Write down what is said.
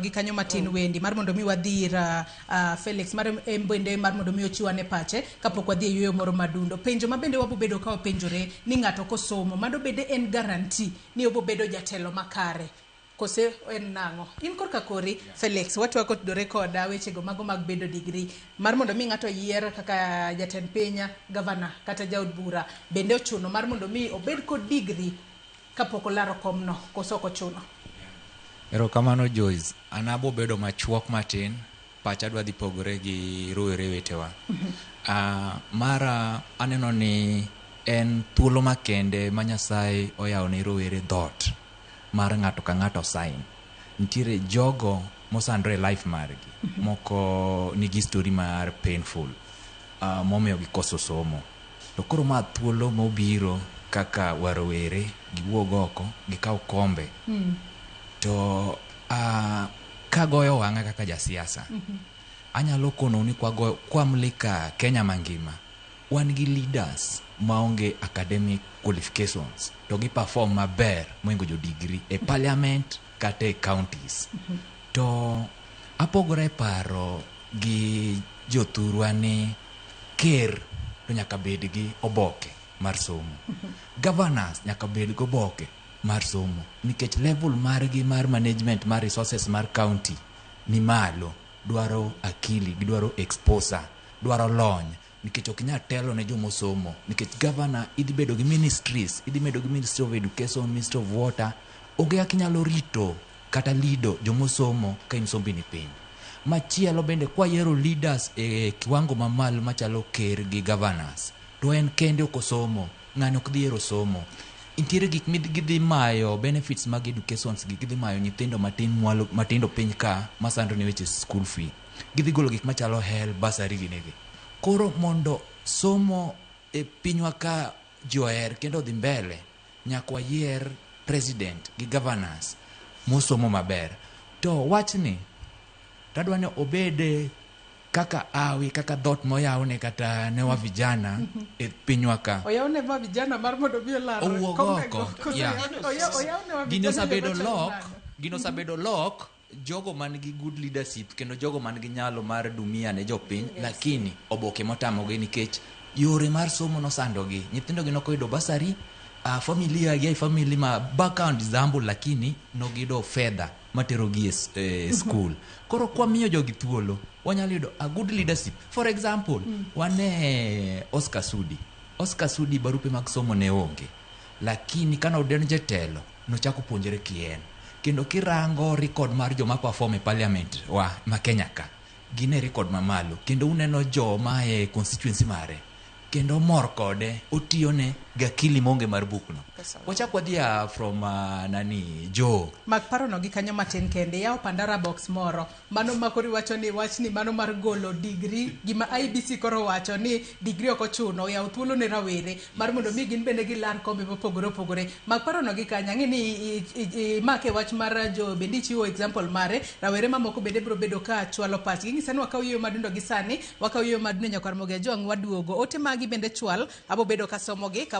gi kanyo matin wendi mar mondo mi wadhira Felix mar bende mar mondo mi ochiwane pache kapok wadhi e yueyo moro madundo. Penjo mabende wabobedo ka wapenjore ni ng'ato kosomo mado bede en guarantee ni obobedo jatelo makare kose en nango. In korka kori Felix watwako tudore koda wechego mago mag bedo degree mar mondo mi ng'ato yier kaka jatend piny, governor kata jaod bura bende ochuno mar mondo mi obed kod degree kapok olaro komno koso ochuno. Erokamano Joyce, anabo bedo machuok matin, pacha dwa dhi pogore gi rowere wetewa. Mara aneno ni en thuolo makende ma Nyasaye oyawo ne rowere dhoot mar ng'ato ka ng'ato sign. Nitiere jogo mosandre life margi, moko nigi story mar painful, momiyo gikoso somo. To koro ma thuolo mobiro kaka warowere giwuog oko, gikaw kombe. To kagoyo wang'a kaka jasiasa, anyalo kono ni kwamlika Kenya mangima, wan gi leaders maonge academic qualifications, to gi perform maber moingo jo degree e parliament kata e counties. To apogore paro gi jothurwa ni ker to nyaka bed gi oboke mar somo. Governors nyaka bed gi oboke mar somo, nikech level margi mar management mar resources mar county ni malo, dwaro akili, dwaro exposure, dwaro lony, nikech okinya telo ne jomo somo, nikech governor idhi bedo gi ministries, idhi bedo gi Ministry of Education, Ministry of Water, oge akinyalo rito kata lido jomo somo ka in sombi ni piny. Machielo bende kwa yero leaders e kiwango mamalo machalo ker gi governors, to en kende okosomo, ng'ani ok dhi yero somo. Intiere gik gidhi mayo benefits mag educations, gidhi mayo nyithindo matindo piny ka masando ni weche school fee, gidhi golo gik machalo hell bursary ginegi. Koro mondo somo e pinywa ka joer kendo dhi mbele, nyakwa yier president gi governors mosomo maber. To wachni tadwa ni obede kaka awi, kaka dhot moyawne kata ne wa vijana e pinywa ka. Oyawne wa vijana mar mondo bi olaro. Gino sabedo lock, jogo man gi good leadership kendo jogo man gi nyalo mar dumia ne jopiny, lakini oboke motamogi nikech yore mar somo no sandogi. Nyithindo gi nokoyudo basari, familia gi family ma background example, lakini nogido fedha materogi school. Koro kwa miyo jogi thuolo, wanyalo yudo a good leadership. For example, wane Oscar Sudi barupe mag somo ne onge, lakini kana odeno jetelo nochako puonjere kien. Kendo kirango record mar joma perform e parliament wa ma Kenya ka, gine record mamalo, kendo uneno joma e constituency mare, kendo mor kode, otiyone gakili monge mar bukno. Wachak wadhia from Joe Makparo no gi kanyo matin kende, yao Pandora box moro mano makori wacho ni wachni mano mar golo degree, gima IBC koro wacho ni degree oko chuno, yao thuolo ne rawere mar mondo mi gin bende gilar kombe mopogore. Makparo no gi kanya ng'ini make wach mar Joe bendi chiwo example mare, rawere mamoko bende bro bedo ka chwalo pachgi. Ngisani wakaw yueyo madundo gi sani, wakaw yueyo madundo nyakar moge Joang waduogo. Ote magi bende chwal, abo bedo ka somogi.